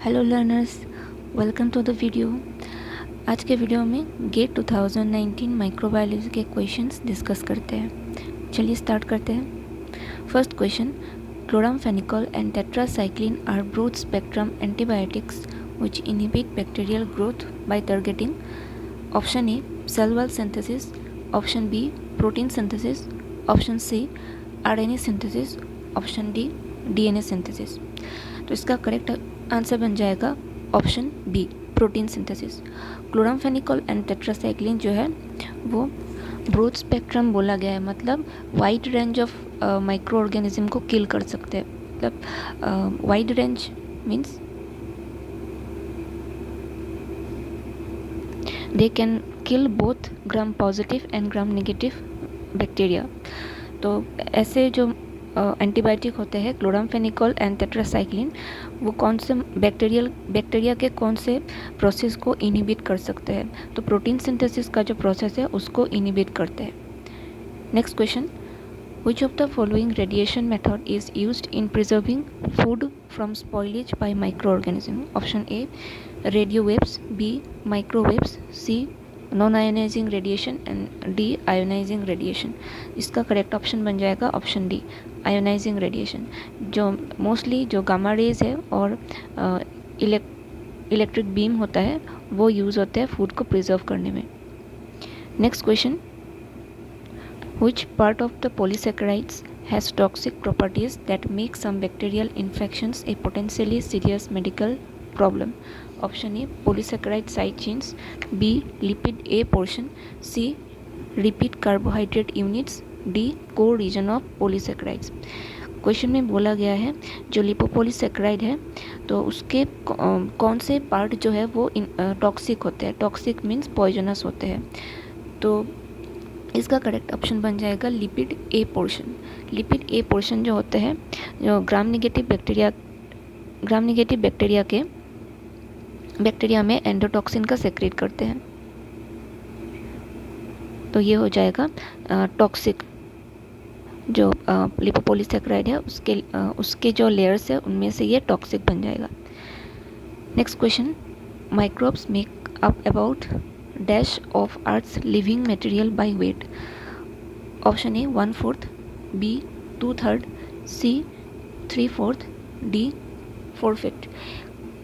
Hello learners, welcome to the video. आज के video में गेट 2019 माइक्रोबायोलॉजी के क्वेश्चंस डिस्कस करते हैं। चलिए स्टार्ट करते हैं। First question, chloramphenicol and tetracycline are broad spectrum antibiotics which inhibit bacterial growth by targeting option A cell wall synthesis, option B protein synthesis, option C RNA synthesis, option D DNA synthesis। तो इसका correct answer बन जाएगा option B protein synthesis. Chloramphenicol and tetracycline जो है वो broad spectrum बोला गया है, मतलब wide range of micro organism को किल कर सकते हैं। मतलब wide range means they can kill both gram positive and gram negative bacteria. तो ऐसे जो एंटीबायोटिक होते हैं क्लोरामफेनिकोल एंड टेट्रासाइक्लिन, वो कौन से बैक्टीरिया के कौन से प्रोसेस को इनहिबिट कर सकते हैं? तो प्रोटीन सिंथेसिस का जो प्रोसेस है उसको इनहिबिट करते हैं। Next question, which of the following radiation method is used in preserving food from spoilage by microorganism? Option A radio waves, B microwaves, C non-ionizing radiation and D ionizing radiation। इसका correct option बन जाएगा option D ionizing radiation. जो mostly जो gamma rays है और electric beam होता है वो यूज़ होते हैं फूड को प्रिजर्व करने में। Next question, which part of the polysaccharides has toxic properties that make some bacterial infections a potentially serious medical problem? Option A polysaccharide side chains, B lipid A portion, C repeat carbohydrate units, D core region of polysaccharides। Question में बोला गया है जो लिपोपोलीसेक्राइड है तो उसके कौन से पार्ट जो है वो टॉक्सिक होते हैं। टॉक्सिक मीन्स पॉइजनस होते हैं। तो इसका करेक्ट ऑप्शन बन जाएगा लिपिड ए पोर्शन। लिपिड ए पोर्शन जो होते हैं जो ग्राम नेगेटिव बैक्टीरिया में एंडोटॉक्सिन का सेक्रेट करते हैं। तो ये हो जाएगा टॉक्सिक। जो लिपोपोलीसेक्राइड है उसके जो लेयर्स है उनमें से ये टॉक्सिक बन जाएगा। Next question, microbes make up about dash of Earth's living material by weight. Option A 1/4, B 2/3, C 3/4, D 4/5।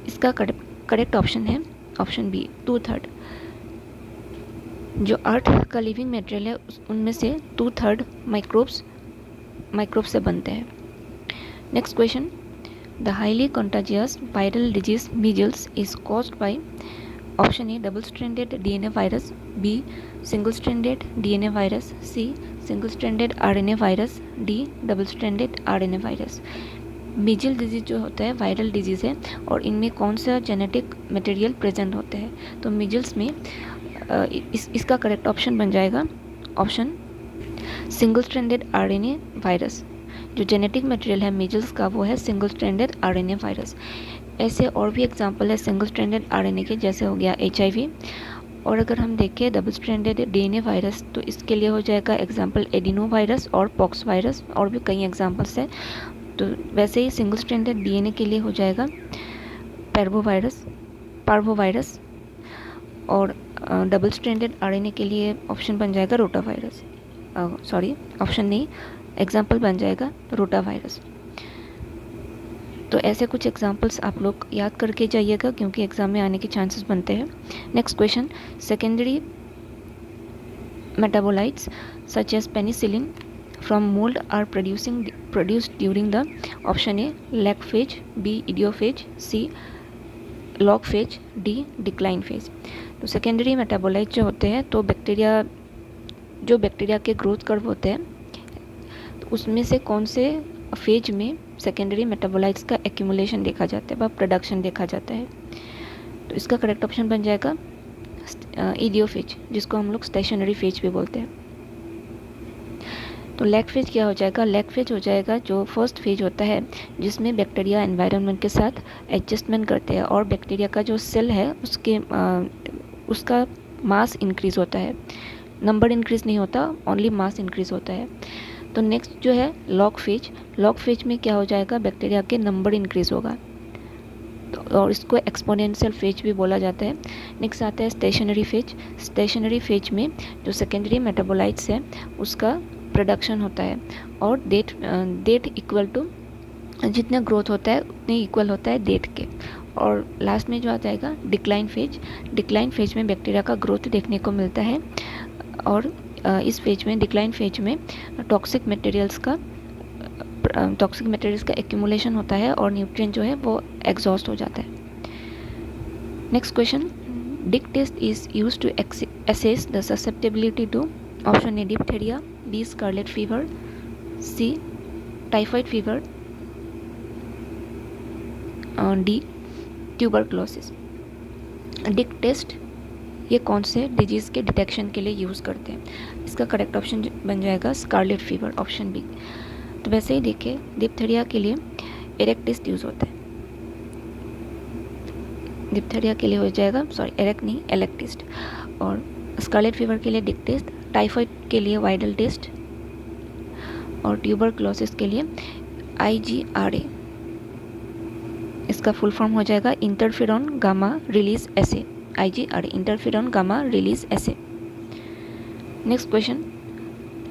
इसका करेक्ट ऑप्शन है ऑप्शन बी 2/3। जो अर्थ का लिविंग मटेरियल है उनमें से 2/3 माइक्रोब से बनते हैं। Next question, the highly contagious viral disease measles is caused by option A double stranded DNA virus, B single stranded DNA virus, C single stranded RNA virus, D double stranded RNA virus. Measle disease जो होता है viral disease है और इनमें कौन सा genetic material present होते हैं? तो मीजल्स में इसका करेक्ट ऑप्शन बन जाएगा option single stranded RNA virus. जो जेनेटिक मटेरियल है मीजल्स का वो है सिंगल स्ट्रैंडेड आरएनए वायरस। ऐसे और भी एग्जांपल है सिंगल स्ट्रैंडेड आरएनए के, जैसे हो गया एचआईवी। और अगर हम देखें डबल स्ट्रैंडेड डीएनए वायरस तो इसके लिए हो जाएगा एग्जांपल एडिनो वायरस और पॉक्स वायरस, और भी कई एग्जांपल्स हैं। तो वैसे ही सिंगल स्ट्रैंडेड डीएनए के लिए हो जाएगा पार्वोवायरस और डबल स्ट्रैंडेड आरएनए के लिए ऑप्शन बन जाएगा रोटावायरस। ऑप्शन नहीं, एग्जाम्पल बन जाएगा रोटावायरस। तो ऐसे कुछ एग्जांपल्स आप लोग याद करके जाइएगा क्योंकि एग्जाम में आने के चांसेस बनते हैं। Next question, secondary metabolites such as penicillin from mould are produced during the option A lag phase, B idiophase, C log phase, D decline phase. तो सेकेंडरी मेटाबोलाइट जो होते हैं तो बैक्टीरिया के ग्रोथ कर्व होते हैं, तो उसमें से कौन से फेज में सेकेंडरी मेटाबोलाइट्स का एक्यूमुलेशन देखा जाता है व प्रोडक्शन देखा जाता है? तो इसका करेक्ट ऑप्शन बन जाएगा इडियोफेज, जिसको हम लोग स्टेशनरी फेज भी बोलते हैं। तो लैग फेज क्या हो जाएगा? लैग फेज हो जाएगा जो फर्स्ट फेज होता है जिसमें बैक्टीरिया एनवायरनमेंट के साथ एडजस्टमेंट करते हैं और बैक्टीरिया का जो सेल है उसका मास इंक्रीज होता है, नंबर इंक्रीज नहीं होता, ओनली मास इंक्रीज होता है। तो नेक्स्ट जो है लॉग फेज में क्या हो जाएगा? बैक्टीरिया के नंबर इंक्रीज होगा। तो और इसको एक्सपोनेंशियल फेज भी बोला जाता है। नेक्स्ट आता है स्टेशनरी फेज। स्टेशनरी फेज में जो सेकेंडरी मेटाबोलाइट्स है उसका प्रोडक्शन होता है और डेट इक्वल टू जितना ग्रोथ होता है उतने इक्वल होता है डेट के। और लास्ट में जो आ जाएगा डिक्लाइन फेज। डिक्लाइन फेज में बैक्टीरिया का ग्रोथ देखने को मिलता है और इस फेज में डिक्लाइन फेज में टॉक्सिक मटेरियल्स का एक्यूमुलेशन होता है और न्यूट्रिएंट जो है वो एग्जॉस्ट हो जाता है। Next question, Dick test is used to assess the susceptibility to option A diphtheria, B scarlet fever, C typhoid fever, D tuberculosis. Dick test ये कौन से डिजीज़ के डिटेक्शन के लिए यूज़ करते हैं? इसका करेक्ट ऑप्शन बन जाएगा स्कारलेट फीवर, ऑप्शन बी। तो वैसे ही देखिए डिप्थेरिया के लिए एरेक टेस्ट यूज़ होता है। डिप्थेरिया के लिए हो जाएगा एरेक नहीं एलेक टेस्ट, और स्कारलेट फीवर के लिए डिक टेस्ट, टाइफाइड के लिए वाइडल टेस्ट और ट्यूबरक्लोसिस के लिए IgRA। इसका फुल फॉर्म हो जाएगा interferon gamma release essay, IgRA interferon gamma release essay. Next question,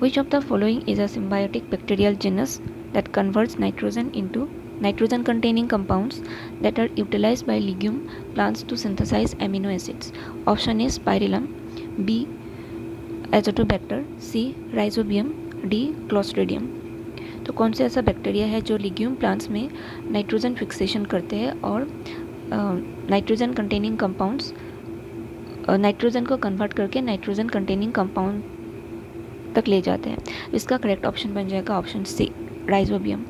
which of the following is a symbiotic bacterial genus that converts nitrogen into nitrogen containing compounds that are utilized by legume plants to synthesize amino acids? Option A Spirillum, B Azotobacter, C Rhizobium, D Clostridium। तो कौन सा ऐसा bacteria है जो legume plants में nitrogen fixation करते हैं और नाइट्रोजन कंटेनिंग कंपाउंड्स नाइट्रोजन को कन्वर्ट करके नाइट्रोजन कंटेनिंग कंपाउंड तक ले जाते हैं? इसका करेक्ट ऑप्शन बन जाएगा ऑप्शन सी राइजोबियम।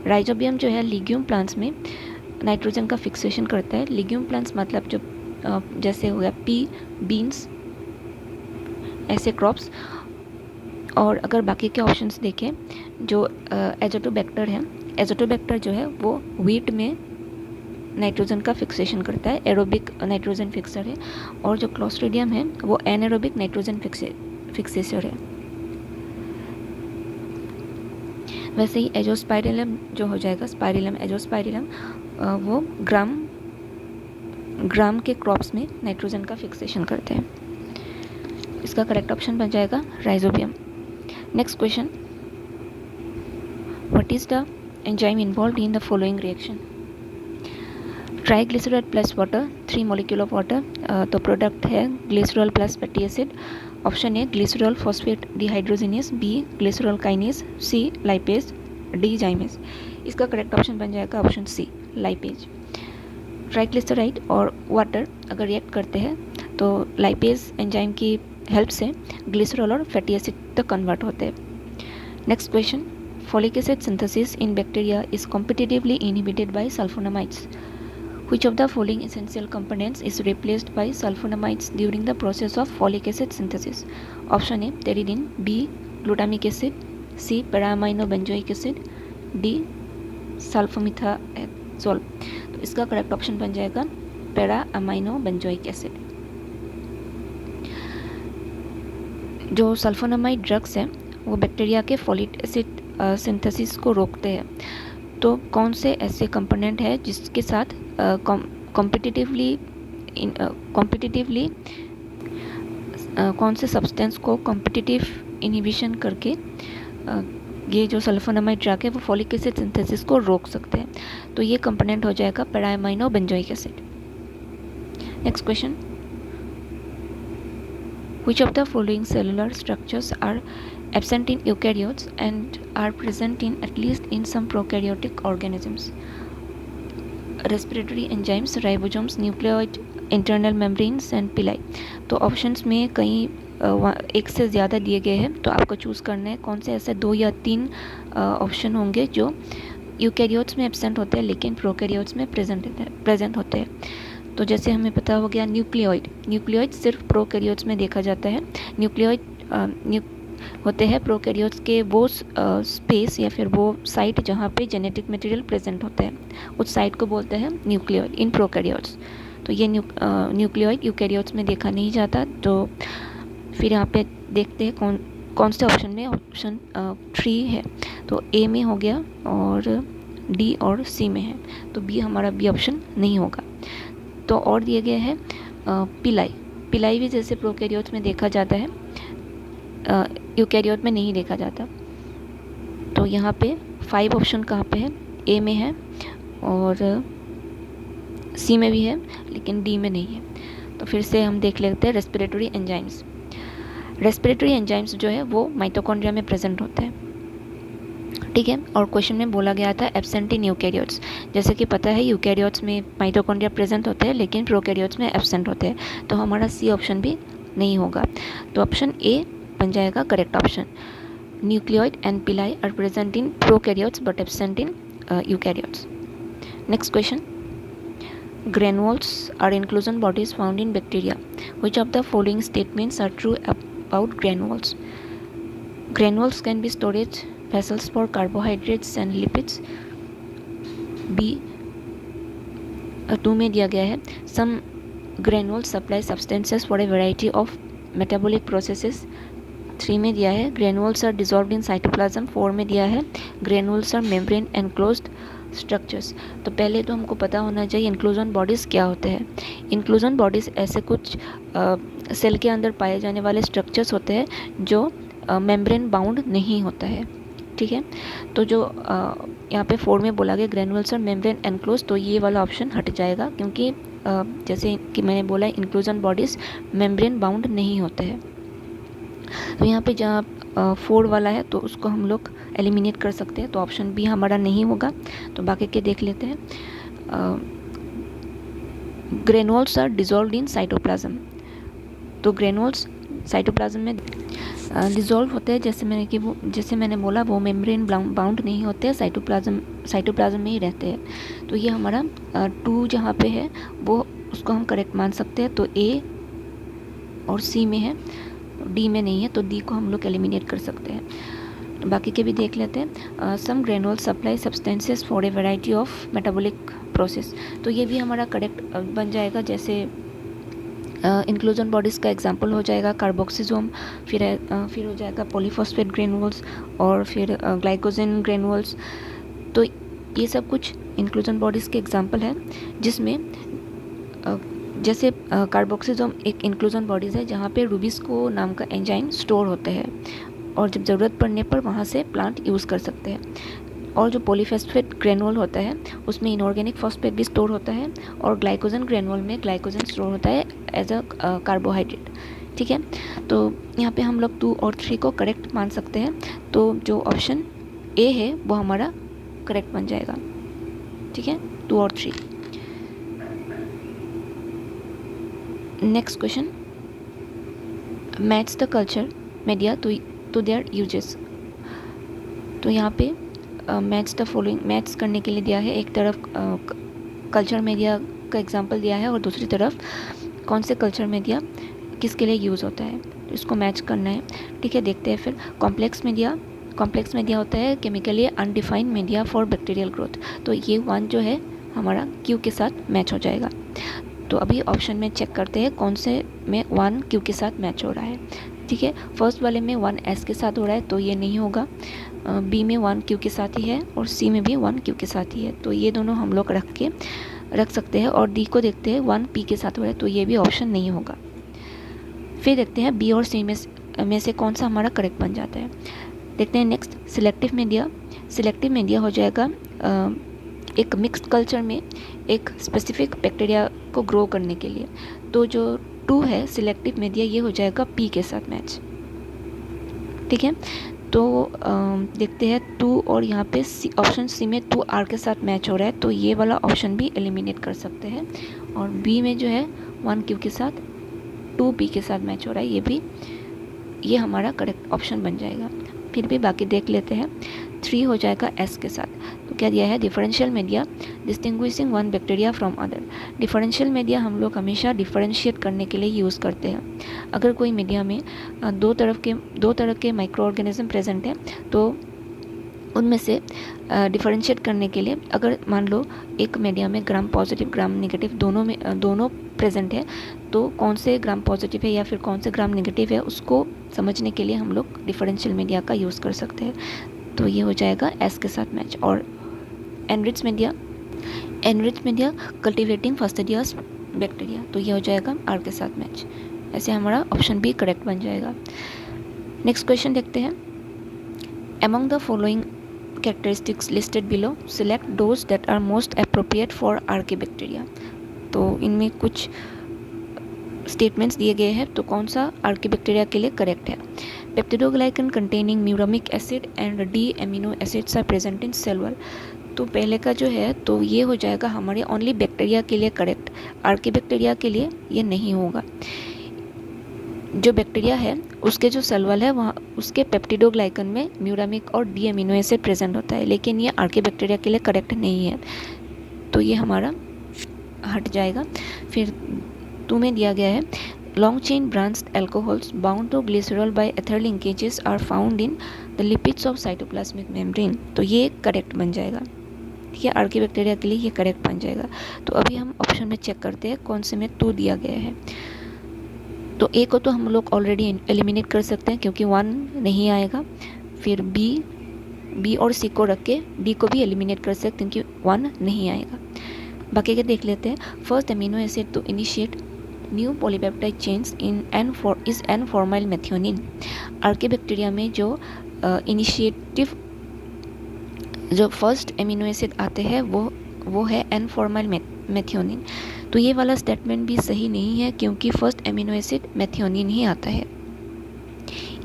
राइजोबियम जो है लिग्यूम प्लांट्स में नाइट्रोजन का फिक्सेशन करता है। लिग्यूम प्लांट्स मतलब जो जैसे हो गया पी, बीन्स, ऐसे क्रॉप्स। और अगर बाकी के ऑप्शंस देखें, जो एजोटोबैक्टर है, एजोटोबैक्टर जो है वो व्हीट में नाइट्रोजन का फिक्सेशन करता है, एरोबिक नाइट्रोजन फिक्सर है। और जो क्लोस्ट्रीडियम है वो एनएरोबिक नाइट्रोजन फिक्सेसर है। वैसे ही एजोस्पाइरिलम जो हो जाएगा, स्पाइरिलम एजोस्पाइरिलम, वो ग्राम के क्रॉप्स में नाइट्रोजन का फिक्सेशन करते हैं। इसका करेक्ट ऑप्शन बन जाएगा rhizobium. Next question, what is the enzyme involved in the following reaction? Triglyceride plus water, 3 molecule of water, तो प्रोडक्ट है glycerol plus fatty acid. Option A glycerol phosphate dehydrogenase, B glycerol kinase, C lipase, D zymase. इसका correct option बन जाएगा option C lipase. Triglyceride और water अगर react करते हैं तो लाइपेज एंजाइम की हेल्प से ग्लिसरॉल और फैटी एसिड तक कन्वर्ट होते हैं। Next question, folic acid synthesis in bacteria is competitively inhibited by sulphonamides. Which of the following essential components is replaced by sulfonamides during the process of folic acid synthesis? Option A pteridine, B glutamic acid, C para-amino-benzoic acid, D sulfomethanol। तो इसका correct option बन जाएगा para-amino-benzoic acid। जो sulphonamide drugs हैं वो bacteria के folic acid synthesis को रोकते हैं। तो कौन से ऐसे कंपोनेंट है जिसके साथ कॉम्पिटिटिवली कौन से सब्सटेंस को कॉम्पिटिटिव इनहिबिशन करके ये जो सल्फोनामाइड ड्रग है वो फॉलिक एसिड सिंथेसिस को रोक सकते हैं? तो ये कंपोनेंट हो जाएगा para-amino-benzoic acid। Next question, which of the following cellular structures are absent in eukaryotes and are present in at least in some prokaryotic organisms? Respiratory enzymes, ribosomes, nucleoid internal membranes and pili। तो options में कहीं एक से ज़्यादा दिए गए हैं, तो आपको चूज़ करना है कौन से ऐसे 2 या 3 ऑप्शन होंगे जो यूकैरियोट्स में एब्सेंट होते हैं लेकिन प्रोकैरियोट्स में प्रेजेंट होते हैं। तो जैसे हमें पता हो गया न्यूक्लियोइड सिर्फ प्रोकैरियोट्स में देखा जाता है। न्यूक्लियोइड होते हैं प्रोकैरियोट्स के वो स्पेस या फिर वो साइट जहाँ पे जेनेटिक मटेरियल प्रेजेंट होता है, उस साइट को बोलते हैं न्यूक्लियोइड इन प्रोकैरियोट्स। तो ये न्यूक्लियोइड यूकैरियोट्स में देखा नहीं जाता। तो फिर यहाँ पे देखते हैं कौन से ऑप्शन में, ऑप्शन 3 है। तो ए में हो गया और डी और सी में है, तो बी हमारा बी ऑप्शन नहीं होगा। तो और दिए गए हैं पिलाई। पिलाई भी जैसे प्रोकैरियोट्स में देखा जाता है, यूकैरियोट में नहीं देखा जाता। तो यहाँ पे 5 ऑप्शन कहाँ पे है, ए में है और सी में भी है, लेकिन डी में नहीं है। तो फिर से हम देख लेते हैं रेस्पिरेटरी एंजाइम्स। रेस्पिरेटरी एंजाइम्स जो है वो माइटोकॉन्ड्रिया में प्रेजेंट होते हैं, ठीक है। और क्वेश्चन में बोला गया था एब्सेंट इन यूकैरियोट्स। जैसे कि पता है यूकैरियोट्स में माइटोकॉन्ड्रिया प्रेजेंट होते हैं, लेकिन प्रोकैरियोट्स में एब्सेंट होते हैं। तो हमारा सी ऑप्शन भी नहीं होगा। तो ऑप्शन ए बन जाएगा correct option. Nucleoid and pili are present in prokaryotes but absent in eukaryotes. Next question, granules are inclusion bodies found in bacteria. Which of the following statements are true about granules? Granules can be storage vessels for carbohydrates and lipids. B 2 में दिया गया है some granules supply substances for a variety of metabolic processes. 3 में दिया है granules are dissolved in cytoplasm. 4 में दिया है granules are membrane enclosed structures. तो पहले तो हमको पता होना चाहिए इंक्लूजन बॉडीज़ क्या होते हैं। इंक्लूजन बॉडीज़ ऐसे कुछ सेल के अंदर पाए जाने वाले स्ट्रक्चर्स होते हैं जो मेम्ब्रेन बाउंड नहीं होता है, ठीक है। तो जो यहाँ पे 4 में बोला गया ग्रेनुल्स और मेम्ब्रेन एनक्लोज, तो ये वाला ऑप्शन हट जाएगा, क्योंकि जैसे कि मैंने बोला इंक्लूजन बॉडीज़ मेम्ब्रेन बाउंड नहीं होते हैं। तो यहाँ पे जहाँ 4 वाला है तो उसको हम लोग एलिमिनेट कर सकते हैं, तो ऑप्शन बी हमारा नहीं होगा। तो बाकी के देख लेते हैं। Granules are dissolved in cytoplasm. तो ग्रेनुल्स साइटोप्लाज्म में डिजॉल्व होते हैं, जैसे मैंने बोला वो मेम्ब्रेन बाउंड नहीं होते हैं, साइटोप्लाज्म में ही रहते हैं। तो ये हमारा 2 जहाँ पे है वो उसको हम करेक्ट मान सकते हैं। तो ए और सी में है, डी में नहीं है, तो डी को हम लोग एलिमिनेट कर सकते हैं। बाकी के भी देख लेते हैं। Some granule supply substances for a variety of metabolic process. तो ये भी हमारा करेक्ट बन जाएगा। जैसे इंक्लूजन बॉडीज़ का एग्जांपल हो जाएगा कार्बोक्सिजोम, फिर हो जाएगा पॉलीफॉस्फेट ग्रेनुल्स और फिर ग्लाइकोजन ग्रेनुल्स। तो ये सब कुछ इंक्लूजन बॉडीज़ के एग्जांपल है, जिसमें जैसे कार्बोक्सिजोम एक इंक्लूजन बॉडीज़ है जहाँ पे रूबिस्को नाम का एंजाइम स्टोर होता है और जब ज़रूरत पड़ने पर वहाँ से प्लांट यूज़ कर सकते हैं। और जो पॉलीफॉस्फेट ग्रेनुल होता है उसमें इनऑर्गेनिक फॉस्फेट भी स्टोर होता है, और ग्लाइकोजन ग्रेनुल में ग्लाइकोजन स्टोर होता है एज अ कार्बोहाइड्रेट, ठीक है। तो यहाँ पे हम लोग 2 और 3 को करेक्ट मान सकते हैं। तो जो ऑप्शन ए है वो हमारा करेक्ट बन जाएगा, ठीक है, 2 और 3। Next question, match the culture media to their uses. तो यहाँ पे मैच द फॉलोइंग मैच करने के लिए दिया है। एक तरफ कल्चर मीडिया का एग्जांपल दिया है और दूसरी तरफ कौन से कल्चर मीडिया किसके लिए यूज़ होता है, तो इसको मैच करना है, ठीक है। देखते हैं फिर। कॉम्प्लेक्स मीडिया होता है chemically undefined media for bacterial growth. तो ये 1 जो है हमारा क्यू के साथ मैच हो जाएगा। तो अभी ऑप्शन में चेक करते हैं कौन से में 1 क्यू के साथ मैच हो रहा है, ठीक है। फर्स्ट वाले में 1 एस के साथ हो रहा है तो ये नहीं होगा। बी में 1 क्यू के साथ ही है और सी में भी 1 क्यू के साथ ही है, तो ये दोनों हम लोग रख सकते हैं। और डी को देखते हैं 1 पी के साथ हो रहा है, तो ये भी ऑप्शन नहीं होगा। फिर देखते हैं बी और सी में से कौन सा हमारा करेक्ट बन जाता है। देखते हैं नेक्स्ट, सिलेक्टिव मीडिया हो जाएगा एक मिक्स्ड कल्चर में एक स्पेसिफिक बैक्टीरिया को ग्रो करने के लिए। तो जो 2 है सिलेक्टिव मीडिया, ये हो जाएगा पी के साथ मैच, ठीक है। तो देखते हैं 2 और यहाँ पे ऑप्शन सी में 2 आर के साथ मैच हो रहा है, तो ये वाला ऑप्शन भी एलिमिनेट कर सकते हैं। और बी में जो है 1 क्यू के साथ 2 पी के साथ मैच हो रहा है, ये हमारा करेक्ट ऑप्शन बन जाएगा। फिर भी बाकी देख लेते हैं। 3 हो जाएगा एस के साथ। तो क्या दिया है, differential media distinguishing 1 bacteria from other. Differential media हम लोग हमेशा डिफरेंशिएट करने के लिए यूज़ करते हैं। अगर कोई मीडिया में दो तरह के माइक्रो ऑर्गेनिज्म प्रेजेंट हैं, तो उनमें से डिफरेंशिएट करने के लिए अगर मान लो एक मीडिया में ग्राम पॉजिटिव ग्राम नेगेटिव दोनों प्रेजेंट है, तो कौन से ग्राम पॉजिटिव है या फिर कौन से ग्राम नेगेटिव है उसको समझने के लिए हम लोग डिफरेंशियल मीडिया का यूज़ कर सकते हैं। तो ये हो जाएगा एस के साथ मैच। और enrich media cultivating fastidious bacteria, तो ये हो जाएगा आर के साथ मैच। ऐसे हमारा ऑप्शन बी करेक्ट बन जाएगा। नेक्स्ट क्वेश्चन देखते हैं। Among the following characteristics listed below, select those that are most appropriate for Archaebacteria। तो इनमें कुछ स्टेटमेंट्स दिए गए हैं, तो कौन सा आर्कीबैक्टीरिया के लिए करेक्ट है। Peptidoglycan containing muramic acid and D amino acids are present in cell wall. तो पहले का जो है तो ये हो जाएगा हमारे ओनली बैक्टीरिया के लिए करेक्ट, आर्कीबैक्टीरिया के लिए ये नहीं होगा। जो बैक्टीरिया है उसके जो सेल वॉल है वहाँ उसके पेप्टिडोग्लाइकन में म्यूरामिक और डी एमिनो एसिड प्रेजेंट होता है, लेकिन ये आर्कीबैक्टीरिया के लिए करेक्ट नहीं है, तो ये हमारा हट जाएगा। फिर 2 में दिया गया है long chain branched alcohols bound to glycerol by ether linkages are found in the lipids of cytoplasmic membrane, तो ये करेक्ट बन जाएगा। ठीक है, आर्कीबैक्टीरिया के लिए ये करेक्ट बन जाएगा। तो अभी हम ऑप्शन में चेक करते हैं कौन से में 2 दिया गया है। तो ए को तो हम लोग ऑलरेडी एलिमिनेट कर सकते हैं क्योंकि 1 नहीं आएगा। फिर बी और सी को रख के डी को भी एलिमिनेट कर सकते हैं क्योंकि 1 नहीं आएगा। बाकी के देख लेते हैं। First amino acid to initiate new polypeptide chains in N formyl methionine. Archaebacteria में जो इनिशिएटिव जो फर्स्ट एमिनो एसिड आते हैं वो है एन फॉर्माइल मेथियोनिन। तो ये वाला स्टेटमेंट भी सही नहीं है क्योंकि फर्स्ट एमिनो एसिड मेथियोनिन ही आता है।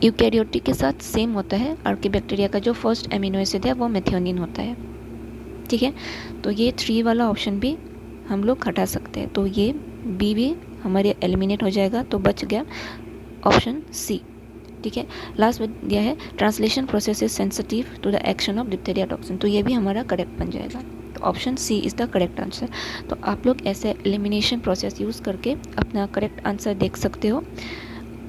यूकैरियोटिक के साथ सेम होता है, आर्कीबैक्टीरिया का जो फर्स्ट एमिनो एसिड है वो मेथियोनिन होता है। ठीक है, तो ये 3 वाला ऑप्शन भी हम लोग हटा सकते हैं, तो ये बी भी हमारे एलिमिनेट हो जाएगा, तो बच गया ऑप्शन सी। ठीक है, लास्ट में दिया है translation process is sensitive to the action of diphtheria toxin, तो ये भी हमारा करेक्ट बन जाएगा। तो option C is the correct answer. तो आप लोग ऐसे एलिमिनेशन प्रोसेस यूज़ करके अपना करेक्ट आंसर देख सकते हो।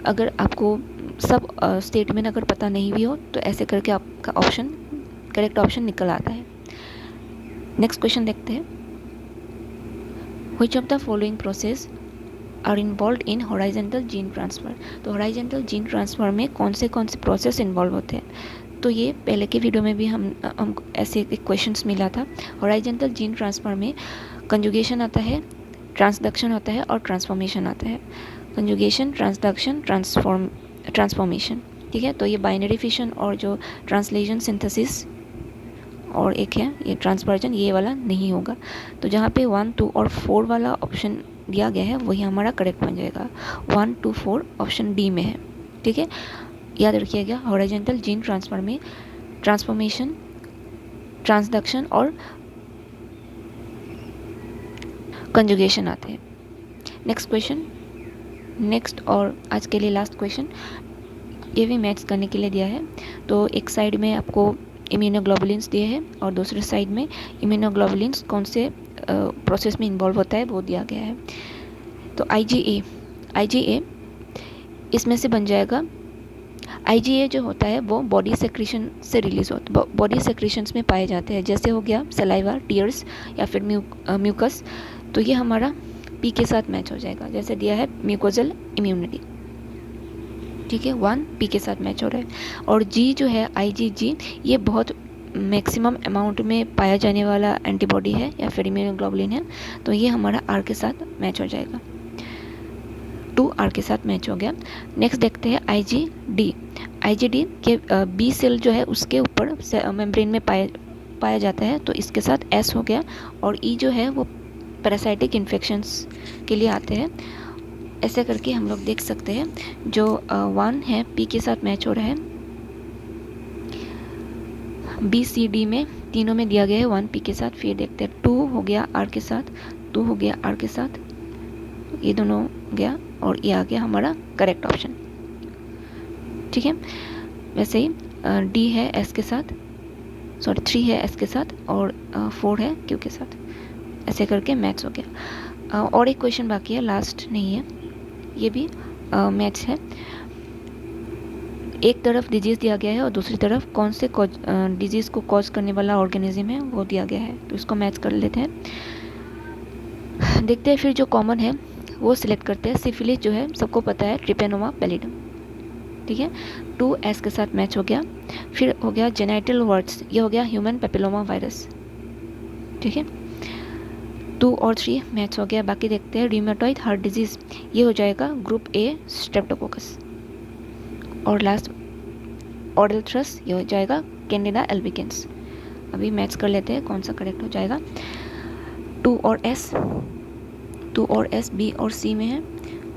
अगर आपको सब स्टेटमेंट अगर पता नहीं भी हो तो ऐसे करके आपका ऑप्शन करेक्ट ऑप्शन निकल आता है। नेक्स्ट क्वेश्चन देखते हैं। Which of the following process are involve in horizontal gene transfer. तो हॉराइजेंटल जीन ट्रांसफ़र में कौन से प्रोसेस इन्वॉल्व होते हैं। तो ये पहले के वीडियो में भी हम ऐसे क्वेश्चंस मिला था। हॉराइजेंटल जीन ट्रांसफ़र में कंजुगेशन आता है, ट्रांसडक्शन होता है और ट्रांसफॉर्मेशन आता है। Conjugation, transduction, transformation. ठीक है, तो ये बाइनरी फिशन और जो ट्रांसलेशन सिंथेसिस और एक है ये ट्रांसवर्जन, ये वाला नहीं होगा। तो जहाँ पे 1, 2 और 4 वाला ऑप्शन दिया गया है वही हमारा करेक्ट बन जाएगा। 1, 2, 4 ऑप्शन डी में है। ठीक है, याद रखिएगा हॉरिजॉन्टल जीन ट्रांसफर में ट्रांसफॉर्मेशन, ट्रांसडक्शन और कंजुगेशन आते हैं। नेक्स्ट क्वेश्चन, नेक्स्ट और आज के लिए लास्ट क्वेश्चन, ये भी मैच करने के लिए दिया है। तो एक साइड में आपको इम्यूनोग्लोबुलिन्स दिए हैं और दूसरे साइड में इम्यूनोग्लोबुलिन्स कौन से प्रोसेस में इन्वॉल्व होता है वो दिया गया है। तो IgA इसमें से बन जाएगा। IgA जो होता है वो बॉडी सेक्रेशन से रिलीज होता है, बॉडी सेक्रेशंस में पाए जाते हैं, जैसे हो गया सलाइवा, टीयर्स या फिर म्यूकस। तो ये हमारा पी के साथ मैच हो जाएगा, जैसे दिया है म्यूकोजल इम्यूनिटी। ठीक है, 1 पी के साथ मैच हो रहा है। और जी जो है IgG ये बहुत मैक्सिमम अमाउंट में पाया जाने वाला एंटीबॉडी है या फिर इम्यूनोग्लोबुलिन है, तो ये हमारा आर के साथ मैच हो जाएगा। 2 आर के साथ मैच हो गया। नेक्स्ट देखते हैं IgD के बी सेल जो है उसके ऊपर मेम्ब्रेन में पाया जाता है, तो इसके साथ S हो गया। और ई जो है वो पैरासाइटिक इन्फेक्शंस के लिए आते हैं। ऐसे करके हम लोग देख सकते हैं जो 1 है पी के साथ मैच हो रहा है। BCD में तीनों में दिया गया है 1 पी के साथ। फिर देखते हैं 2 हो गया आर के साथ, 2 हो गया आर के साथ, ये दोनों गया और ये आ गया हमारा करेक्ट ऑप्शन। ठीक है, वैसे ही D है S के साथ, 3 है S के साथ और 4 है Q के साथ। ऐसे करके मैच हो गया। और एक क्वेश्चन बाकी है, लास्ट नहीं है, ये भी मैच है। एक तरफ डिजीज़ दिया गया है और दूसरी तरफ कौन से डिजीज़ को कॉज करने वाला ऑर्गेनिज्म है वो दिया गया है, तो इसको मैच कर लेते हैं। देखते हैं फिर जो कॉमन है वो सिलेक्ट करते हैं। सिफिलिस जो है सबको पता है, ट्रिपेनोमा पैलिडम। ठीक है, 2 S के साथ मैच हो गया। फिर हो गया जेनाइटल वर्ड्स, ये हो गया ह्यूमन पेपिलोमा वायरस। ठीक है, 2 और 3 मैथ्स हो गया। बाकी देखते हैं र्यूमेटॉइड हार्ट डिजीज़, ये हो जाएगा ग्रुप ए स्ट्रेप्टोकोकस। और लास्ट ऑर्डलथ्रस, ये हो जाएगा कैंडिडा एल्बिकेंस। अभी मैथ्स कर लेते हैं कौन सा करेक्ट हो जाएगा। 2 और एस बी और सी में है।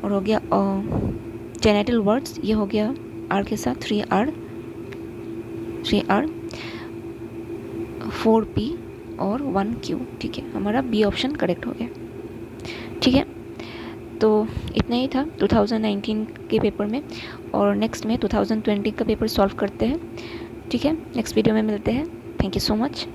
और हो गया जेनेटल वर्ड्स, ये हो गया आर के साथ 3R 4P और 1Q। ठीक है, हमारा बी ऑप्शन करेक्ट हो गया। ठीक है, तो इतना ही था 2019 के पेपर में, और नेक्स्ट में 2020 का पेपर सॉल्व करते हैं। ठीक है, नेक्स्ट वीडियो में मिलते हैं। Thank you so much.